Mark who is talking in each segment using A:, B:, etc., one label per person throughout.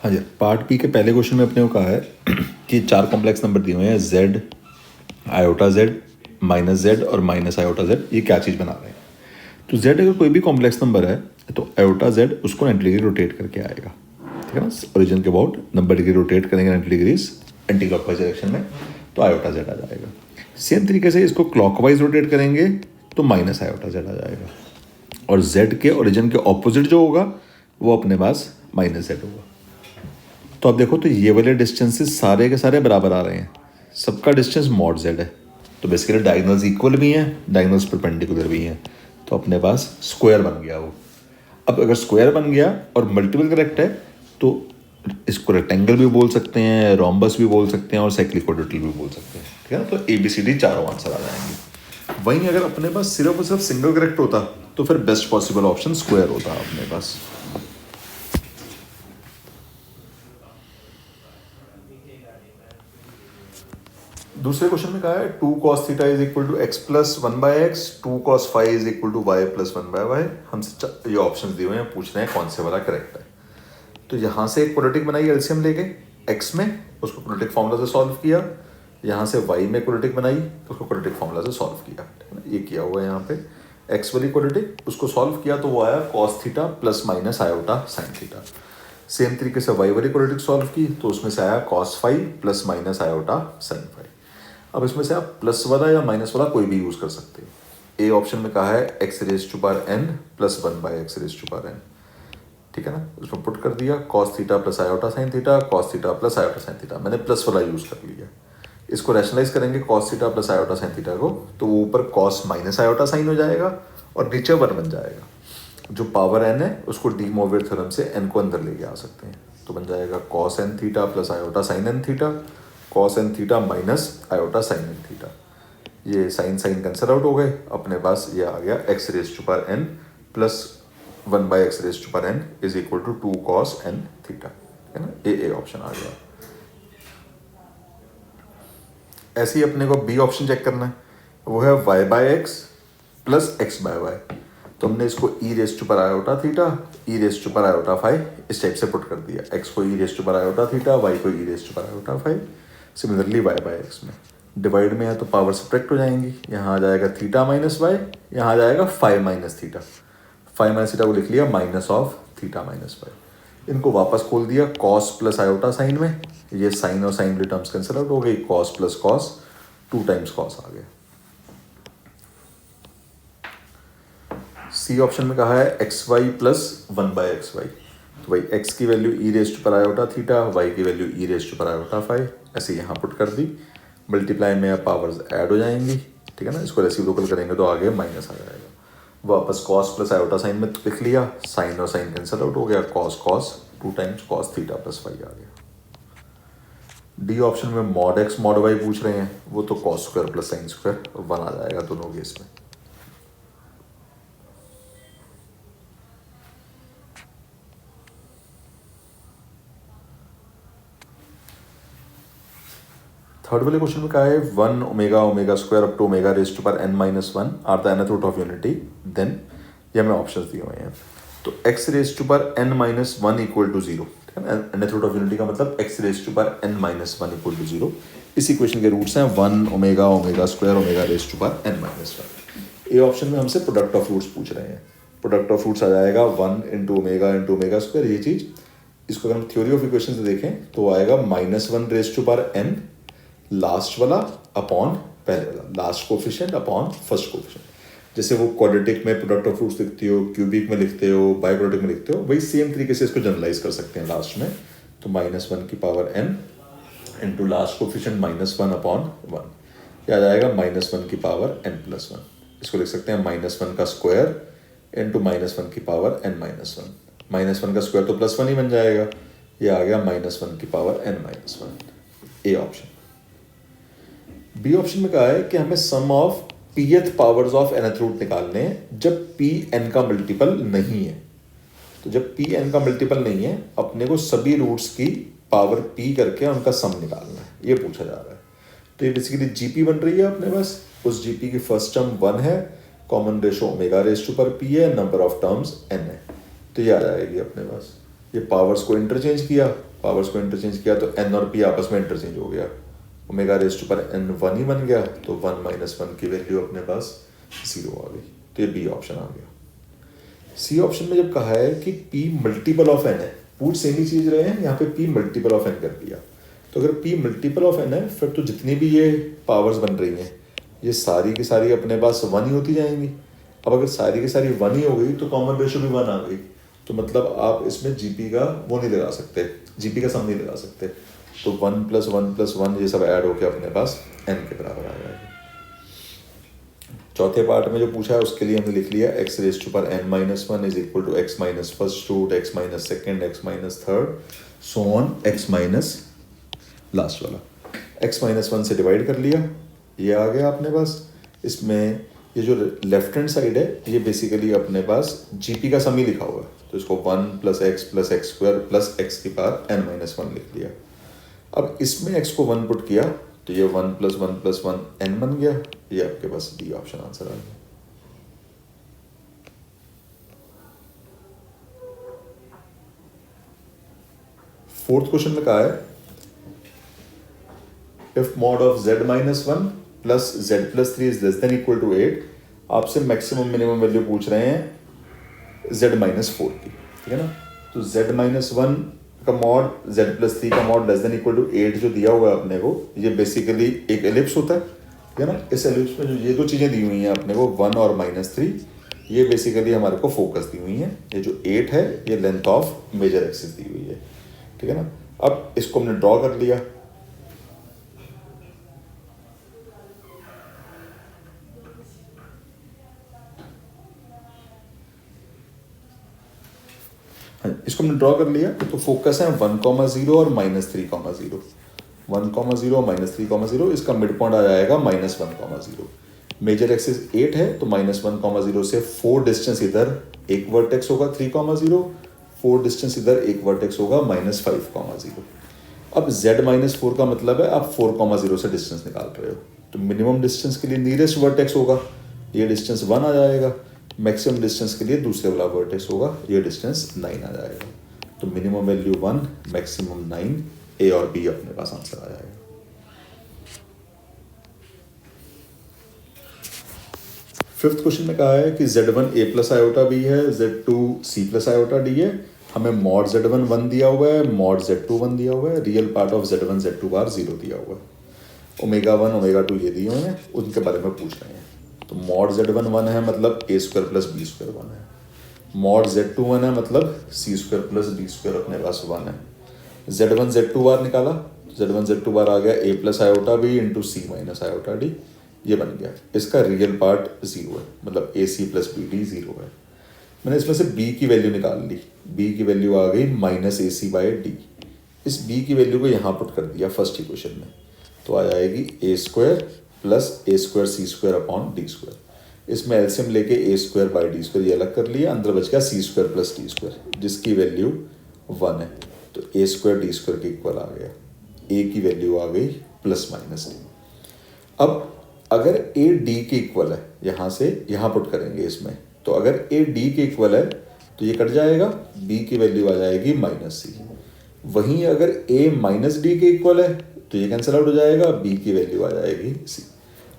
A: हाँ जी, part B के पहले क्वेश्चन में अपने को कहा है कि 4 कॉम्प्लेक्स नंबर दिए हुए हैं z, iota z, minus z और माइनस आयोटा z। ये क्या चीज़ बना रहे हैं? तो z अगर कोई भी कॉम्प्लेक्स नंबर है तो आयोटा z उसको 90 डिग्री रोटेट करके आएगा, ठीक है ना। ओरिजिन के अबाउट 90 डिग्री रोटेट करेंगे 90 डिग्री एंटी क्लॉकवाइज डायरेक्शन में, तो आयोटा z आ जाएगा। सेम तरीके से इसको क्लॉकवाइज रोटेट करेंगे तो माइनस आयोटा z आ जाएगा, और z के ओरिजिन के ऑपोजिट जो होगा वो अपने पास माइनस z होगा। तो आप देखो तो ये वाले डिस्टेंसेस सारे के सारे बराबर आ रहे हैं, सबका डिस्टेंस मॉड z है, तो बेसिकली डायगोनल्स इक्वल भी हैं, डायगोनल्स परपेंडिकुलर भी हैं, तो अपने पास स्क्वायर बन गया वो। अब अगर स्क्वायर बन गया और मल्टीपल करेक्ट है तो इसको रेक्टेंगल भी बोल सकते हैं, रोम्बस भी बोल सकते हैं और साइक्लिकोइडल भी बोल सकते हैं, ठीक है ना। तो ABCD चारों आंसर आ जाएंगे। वहीं अगर अपने पास सिर्फ और सिर्फ सिंगल करेक्ट होता तो फिर बेस्ट पॉसिबल ऑप्शन स्क्वायर होता अपने पास। दूसरे क्वेश्चन में कहा है 2 cos theta is equal to x plus 1/x, 2 cos phi is equal to y plus 1/y। हमसे ये ऑप्शन दिए हुए हैं, पूछ रहे हैं कौन से वाला करेक्ट है। तो यहाँ से एक क्वाड्रेटिक बनाई एलसीएम लेके x में, उसको क्वाड्रेटिक फॉर्मूला से सॉल्व किया। यहाँ से y में क्वाड्रेटिक बनाई तो उसको क्वाड्रेटिक फॉर्मूला से सॉल्व किया, ठीक है ना। ये किया हुआ है यहाँ पे x वाली क्वाड्रेटिक, उसको सॉल्व किया तो वो आया cos theta plus minus iota sine theta. Same तरीके से y वाली क्वाड्रेटिक सॉल्व की तो उसमें से आया cos phi plus minus iota sine phi. अब इसमें से आप प्लस वाला या माइनस वाला कोई भी यूज कर सकते हैं। ए ऑप्शन में कहा है x raise to power n plus 1/x raise to power n, ठीक है ना। उसमें पुट कर दिया cos theta plus iota sine theta, cos theta plus iota sine theta, मैंने प्लस वाला यूज कर लिया। इसको रैशनलाइज करेंगे cos theta plus iota sine theta को, तो वो ऊपर cos माइनस आयोटा साइन हो जाएगा और नीचे 1 बन जाएगा। जो पावर n है उसको डी मोवियर थ्योरम से n को अंदर लेके आ सकते हैं, तो बन जाएगा cos n theta plus iota sine n theta, cos n theta minus iota sine n theta. ये साइन साइन कैंसिल आउट हो गए, अपने पास ये आ गया x raise to power n plus 1/x raise to power n is equal to 2 cos n theta, है ना। ए ऑप्शन आ गया। ऐसे ही अपने को बी ऑप्शन चेक करना है, वो है y/x प्लस x/y। तो हमने इसको e raise to power iota theta, e raise to power iota phi इस टाइप से पुट कर दिया। x को e raise to power iota theta, y को e raise to power iota phi. Similarly y/x में डिवाइड में है तो पावर सब्ट्रैक्ट हो जाएंगी, यहाँ आ जाएगा थीटा माइनस वाई, यहाँ आ जाएगा phi minus theta. Phi minus theta को लिख लिया minus of theta minus y. इनको वापस खोल दिया कॉस प्लस आयोटा साइन में, ये साइन और साइन वाली टर्म्स कैंसिल आउट हो गई, cos plus cos 2 times cos आ गया। सी ऑप्शन में कहा है एक्स वाई प्लस 1/xy, तो भाई x की value e raise to power iota theta, y की value e raise to power iota phi, ऐसे यहाँ पुट कर दी। मल्टीप्लाई में पावर्स ऐड हो जाएंगी, ठीक है ना। इसको रेसिप्रोकल करेंगे तो आगे माइनस आ जाएगा। वापस कॉस प्लस आयोटा साइन में लिख लिया, साइन और साइन कैंसिल आउट हो गया, cos cos 2 times cos theta plus y आ गया। डी ऑप्शन में मॉड एक्स मॉड वाई पूछ रहे हैं, वो तो cos square plus sine square 1 आ जाएगा दोनों केस में। थर्ड वाले क्वेश्चन में कहा है 1 omega omega square up to omega raise to power n minus 1 are the nth root of unity, then ये हमें ऑप्शंस दिए हुए हैं। तो x raise to power n minus 1 equal to 0, ठीक है ना। nth रूट ऑफ यूनिटी का मतलब x raise to power n minus 1 equal to 0। इस इक्वेशन के रूट्स हैं 1 omega omega square omega raise to power n minus 1। A option में हमसे प्रोडक्ट ऑफ रूट्स पूछ रहे हैं, प्रोडक्ट ऑफ रूट्स आ जाएगा 1 इंटू ओमेगा स्क्वायर, ये चीज़। इसको अगर हम थ्योरी ऑफ इक्वेशन से देखें तो आएगा -1 raise to power n last वाला अपॉन पहले वाला, last coefficient upon first coefficient. जैसे वो क्वाड्रेटिक में प्रोडक्ट ऑफ रूट्स लिखते हो, क्यूबिक में लिखते हो, बाइक्वाड्रेटिक में लिखते हो, वही सेम तरीके से इसको जनरलाइज कर सकते हैं लास्ट में। तो -1 की power n into last coefficient -1 upon 1, यह आ जाएगा -1 की पावर n प्लस 1। इसको लिख सकते हैं -1 का स्क्वायर इंटू -1 की पावर n माइनस 1। -1 का स्क्वायर तो +1 ही बन जाएगा, ये आ गया -1 की power n minus 1। A option. B option में कहा है कि हमें sum of pth powers of nth root निकालने हैं जब p n का मल्टीपल नहीं है। तो जब p n का मल्टीपल नहीं है अपने को सभी रूट्स की पावर p करके उनका सम निकालना है, ये पूछा जा रहा है। तो ये बेसिकली gp बन रही है अपने पास, उस gp की फर्स्ट टर्म 1 है, common ratio omega raise to power p है, नंबर ऑफ टर्म्स n है, तो ये आ जाएगी अपने पास। ये पावर्स को इंटरचेंज किया, पावर्स को इंटरचेंज किया तो n और p आपस में इंटरचेंज हो गया, omega raise to power n 1 ही बन गया, तो 1 माइनस 1 की वैल्यू अपने पास 0 आ गई। तो ये बी ऑप्शन आ गया। सी ऑप्शन में जब कहा है कि p मल्टीपल ऑफ n है, पूछ सेम ही चीज रहे हैं, यहाँ पे p मल्टीपल ऑफ n कर दिया, तो अगर p मल्टीपल ऑफ n है फिर तो जितनी भी ये पावर्स बन रही हैं ये सारी की सारी अपने पास 1 ही होती जाएंगी। अब अगर सारी की सारी 1 ही हो गई तो कॉमन रेशियो भी 1 आ गई, तो मतलब आप इसमें जीपी का वो नहीं लगा सकते, जीपी का सम नहीं लगा सकते, तो 1 प्लस 1 प्लस 1 ये सब ऐड होकर अपने पास n के बराबर आ जाएगा। चौथे पार्ट में जो पूछा है उसके लिए हमने लिख लिया x raise to power n minus 1 is equal to x minus first root, x minus second, x minus third, so on x minus last वाला। x माइनस 1 से डिवाइड कर लिया, ये आ गया अपने पास। इसमें ये जो लेफ्ट हैंड साइड है ये बेसिकली अपने पास जीपी का सम ही लिखा हुआ है, तो इसको 1 plus x square plus x की पावर n माइनस 1 लिख लिया। अब इसमें x को 1 पुट किया तो ये 1 प्लस 1 प्लस 1 n बन गया, ये आपके पास डी ऑप्शन आंसर आ गया। फोर्थ क्वेश्चन में कहा है if mod of z minus 1 plus z plus 3 is less than equal to 8, आपसे मैक्सिमम मिनिमम वैल्यू पूछ रहे हैं z माइनस 4 की, ठीक है ना। तो z माइनस 1 का मॉड z प्लस 3 का mod less than equal to 8 जो दिया हुआ है अपने को, ये बेसिकली एक एलिप्स होता है, ठीक है ना। इस एलिप्स में जो ये दो चीज़ें दी हुई हैं अपने को 1 और माइनस 3, ये बेसिकली हमारे को फोकस दी हुई हैं। ये जो 8 है ये लेंथ ऑफ मेजर एक्सिस दी हुई है, ठीक है ना। अब इसको हमने ड्रॉ कर लिया, इसको हमने ड्रॉ कर लिया, तो फोकस है 1,0 और -3,0, 1,0 और -3,0, इसका मिड पॉइंट आ जाएगा -1,0। मेजर एक्सिस 8 है तो -1,0 से 4 डिस्टेंस इधर एक वर्टेक्स होगा 3,0, 4 डिस्टेंस इधर एक वर्टेक्स होगा -5,0। अब z माइनस 4 का मतलब है आप 4,0 से डिस्टेंस निकाल रहे हो, तो मिनिमम डिस्टेंस के लिए नियरेस्ट वर्टेक्स होगा, ये डिस्टेंस 1 आ जाएगा, मैक्सिमम डिस्टेंस के लिए दूसरे वाला वर्टेक्स होगा, ये डिस्टेंस 9 आ जाएगा। तो मिनिमम वैल्यू 1, मैक्सिमम 9, ए और बी अपने पास आंसर आ जाएगा। फिफ्थ क्वेश्चन में कहा है कि z1 a plus iota b है, z2 c plus iota d है, हमें मॉड z1 1 दिया हुआ है, मॉड z2 1 दिया हुआ है, real part of z1 z2 बार 0 दिया हुआ है, ओमेगा 1 ओमेगा 2 ये दिए हुए हैं, उनके बारे में पूछ रहे हैं। तो मॉड z1 1 है मतलब a square plus b square 1 है, मॉड z2 1 है मतलब c square plus d square अपने पास 1 है। z1 z2 बार निकाला, z1 z2 बार आ गया a plus iota b into c minus iota d, ये बन गया। इसका रियल पार्ट 0 है, मतलब ए सी प्लस बी डी 0 है। मैंने इसमें से b की वैल्यू निकाल ली, b की वैल्यू आ गई minus A C by D. इस b की वैल्यू को यहाँ पुट कर दिया फर्स्ट इक्वेशन में, तो आ जाएगी ए स्क्वायर प्लस ए स्क्वायर सी स्क्वायर अपॉन डी स्क्वायर। इसमें एलसीएम लेके ए स्क्वायर बाई डी स्क्वायर ये अलग कर लिया, अंदर बच गया सी स्क्वायर प्लस डी स्क्वायर जिसकी वैल्यू 1 है, तो ए स्क्वायर डी स्क्वायर के इक्वल आ गया, ए की वैल्यू आ गई प्लस माइनस डी। अब अगर ए डी के इक्वल है, यहाँ से यहाँ पुट करेंगे इसमें, तो अगर ए डी के इक्वल है तो ये कट जाएगा, बी की वैल्यू आ जाएगी माइनस सी। वहीं अगर ए माइनस डी के इक्वल है तो ये कैंसिल आउट हो जाएगा, बी की वैल्यू आ जाएगी सी।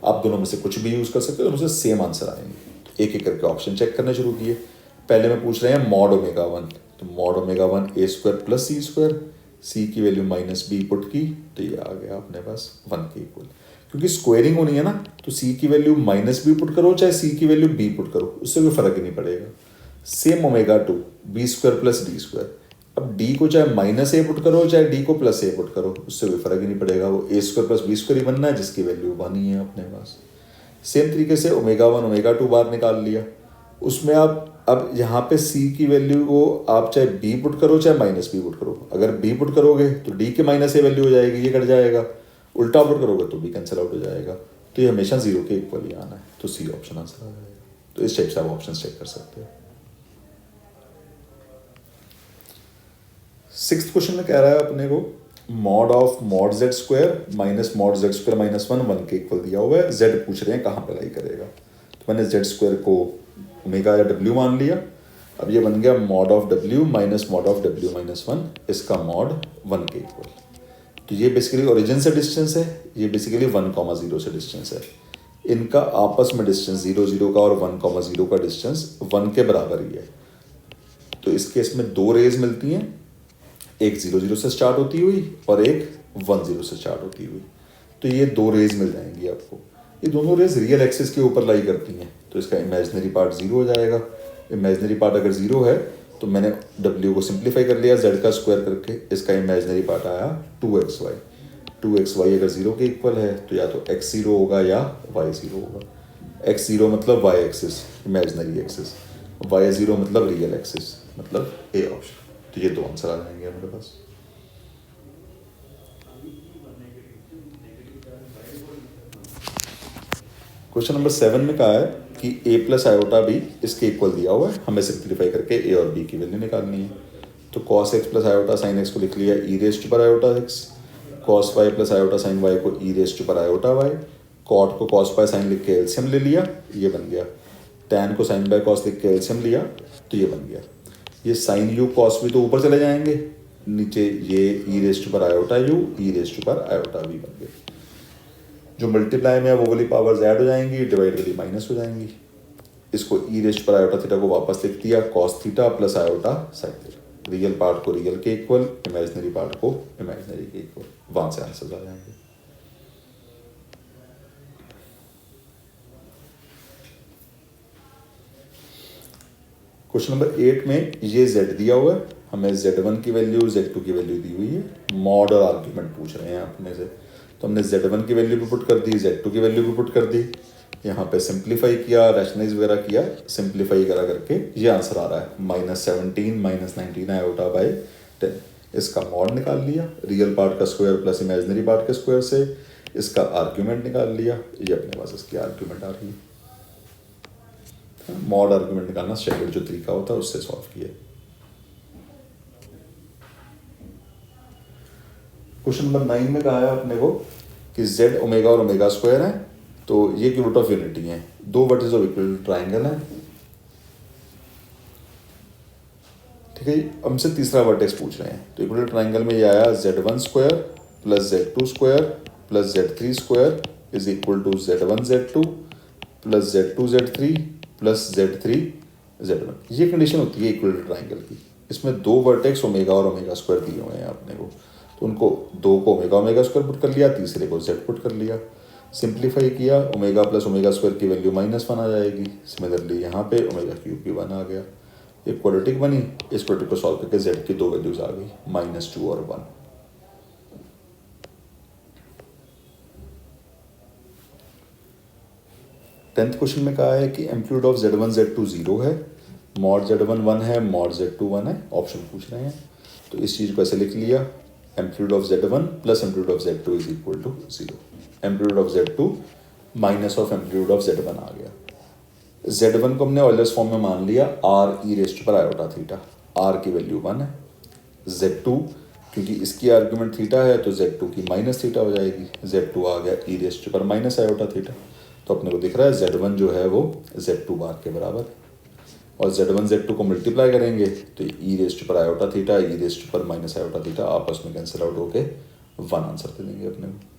A: आप दोनों में से कुछ भी यूज़ कर सकते हो, दोनों से सेम आंसर आएंगे। तो एक एक करके ऑप्शन चेक करने शुरू किए। पहले में पूछ रहे हैं मॉड ओमेगा 1, तो मॉड ओमेगा 1 ए स्क्वायर प्लस सी स्क्वायर, सी की वैल्यू माइनस बी पुट की तो ये आ गया अपने पास 1 के इक्वल। क्योंकि स्क्वायरिंग होनी है ना, तो सी की वैल्यू माइनस बी पुट करो चाहे सी की वैल्यू बी पुट करो, उससे कोई फर्क ही नहीं पड़ेगा। Same omega 2 B square plus D square, अब डी को चाहे माइनस ए पुट करो चाहे डी को प्लस ए पुट करो, उससे कोई फर्क ही नहीं पड़ेगा, वो ए स्क्वायर प्लस बी स्क्वायर ही बनना है जिसकी वैल्यू 1 ही है अपने पास। सेम तरीके से ओमेगा 1 ओमेगा 2 बार निकाल लिया, उसमें आप अब यहाँ पे सी की वैल्यू को आप चाहे बी पुट करो चाहे माइनस बी पुट करो, अगर बी पुट करोगे तो डी के माइनस ए वैल्यू हो जाएगी, ये कट जाएगा, उल्टा पुट करोगे तो बी कैंसिल आउट हो जाएगा, तो ये हमेशा 0 के इक्वल ही आना है, तो सी ऑप्शन आंसर आ जाएगा। तो इस टाइप से आप ऑप्शन चेक कर सकते हो। सिक्स्थ क्वेश्चन में कह रहा है अपने को mod of mod Z square minus mod Z square minus 1 के इक्वल दिया हुआ है, जेड पूछ रहे हैं कहाँ पे लाई करेगा। तो मैंने जेड स्क्वायर को ओमेगा या डब्ल्यू मान लिया। अब ये बन गया mod of W minus mod of W minus one, इसका मॉड 1 के इक्वल। तो ये बेसिकली ओरिजिन से डिस्टेंस है, ये बेसिकली 1,0 से डिस्टेंस है। इनका आपस में डिस्टेंस 0 0 का और 1,0 का डिस्टेंस 1 के बराबर ही है। तो इस केस में दो रेज मिलती हैं, एक 0 0 से स्टार्ट होती हुई और एक 1 0 से स्टार्ट होती हुई। तो ये दो रेज मिल जाएंगी आपको। ये दोनों रेज रियल एक्सिस के ऊपर लाई करती हैं, तो इसका इमेजिनरी पार्ट 0 हो जाएगा। इमेजिनरी पार्ट अगर 0 है तो मैंने w को सिंप्लीफाई कर लिया z का स्क्वायर करके, इसका इमेजिनरी पार्ट आया 2xy। 2xy अगर 0 के इक्वल है तो या तो x 0 होगा या y 0 होगा। x 0 मतलब y axis, imaginary axis, y 0 मतलब रियल एक्सिस, मतलब ए ऑप्शन। तो ये दो आंसर आ जाएंगे हमारे पास। क्वेश्चन नंबर 7 में कहा है कि a प्लस आयोटा बी इसके इक्वल दिया हुआ है, हमें सिंप्लीफाई करके a और b की वैल्यू निकालनी है। तो cos x plus iota sign x को लिख लिया e रेस्ट पर iota x, cos y plus iota sign y को e रेस्ट पर आयोटा y, cot को cos बाय साइन लिख के एलसीएम ले लिया, ये बन गया। tan को साइन बाय कॉस लिख के एलसीएम लिया, तो ये बन गया। ये साइन u cos भी तो ऊपर चले जाएंगे, नीचे ये e रेस्ट पर आयोटा u e रेस्ट पर आयोटा v बन गए। जो मल्टीप्लाई में है वो वाली पावर्स ऐड हो जाएंगी, डिवाइड वाली माइनस हो जाएंगी। इसको ई रेस्ट पर आयोटा थीटा को वापस लिख दिया cos theta plus iota sine theta. Real part को रियल के इक्वल, इमेजिनरी पार्ट को इमेजिनरी के इक्वल, वहां से आंसर आ जाएंगे। क्वेश्चन नंबर 8 में ये z दिया हुआ है, हमें z1 की वैल्यू z2 की वैल्यू दी हुई है, मॉड और आर्ग्यूमेंट पूछ रहे हैं अपने से। तो हमने z1 की वैल्यू भी पुट कर दी, z2 की वैल्यू भी पुट कर दी, यहाँ पे सिंप्लीफाई किया, रैशनलाइज वगैरह किया, सिंप्लीफाई करा करके ये आंसर आ रहा है -17 -19 आयोटा बाय 10। इसका मॉड निकाल लिया, रियल पार्ट का स्क्वायर प्लस इमेजिनरी पार्ट के स्क्वायर से, इसका आर्ग्यूमेंट निकाल लिया, ये अपने पास इसकी आर्ग्यूमेंट आ रही है। मॉड आर्ग्यूमेंट निकालना स्टैंडर्ड जो तरीका होता है उससे सॉल्व किया। क्वेश्चन नंबर 9 में कहा है अपने को कि z ओमेगा और ओमेगा स्क्वायर है, तो ये क्यूबिट ऑफ यूनिटी है, दो वर्टिस ऑफ इक्वल ट्राइंगल है। ठीक है, हमसे तीसरा वर्टेक्स पूछ रहे हैं। तो इक्वल ट्राइंगल में ये आया z1 square plus z2 square plus z3 square is equal to z1 z2 plus z2 z3 plus z3 z1। ये कंडीशन होती है इक्वल ट्राइंगल की। इसमें दो वर्टेक्स ओमेगा और ओमेगा स्क्वायर दिए हुए हैं अपने को, तो उनको दो को ओमेगा ओमेगा स्क्वायर पुट कर लिया, तीसरे को z पुट कर लिया, सिंप्लीफाई किया, ओमेगा प्लस ओमेगा स्क्वायर की वैल्यू -1 आ जाएगी। सिमिलरली यहाँ पे ओमेगा क्यूब की 1 आ गया, एक क्वाड्रेटिक बनी। इस क्वाड्रेटिक को सॉल्व करके z की दो वैल्यूज आ गई, -2 और 1। टेंथ क्वेश्चन में कहा है कि एम्पलीट्यूड ऑफ z1 z2 0 है, मॉड z1 1 है, मॉड z2 1 है, ऑप्शन पूछ रहे हैं। तो इस चीज़ को ऐसे लिख लिया, amplitude of z1 plus amplitude of z2 is equal to 0। Amplitude of z2 minus of amplitude of z1 आ गया। z1 को हमने ऑयलर्स फॉर्म में मान लिया r e रेस्ट पर आयोटा थीटा, r की वैल्यू 1 है। z2 क्योंकि इसकी आर्ग्यूमेंट थीटा है तो z2 की माइनस थीटा हो जाएगी, z2 आ गया e रेस्ट पर माइनस आयोटा थीटा। तो अपने को दिख रहा है z1 जो है वो z2 बार के बराबर है, और z1 z2 को मल्टीप्लाई करेंगे तो e रेस्ट पर आयोटा थीटा e रेस्ट पर माइनस आयोटा थीटा आपस में कैंसिल आउट होके 1 आंसर दे देंगे अपने को।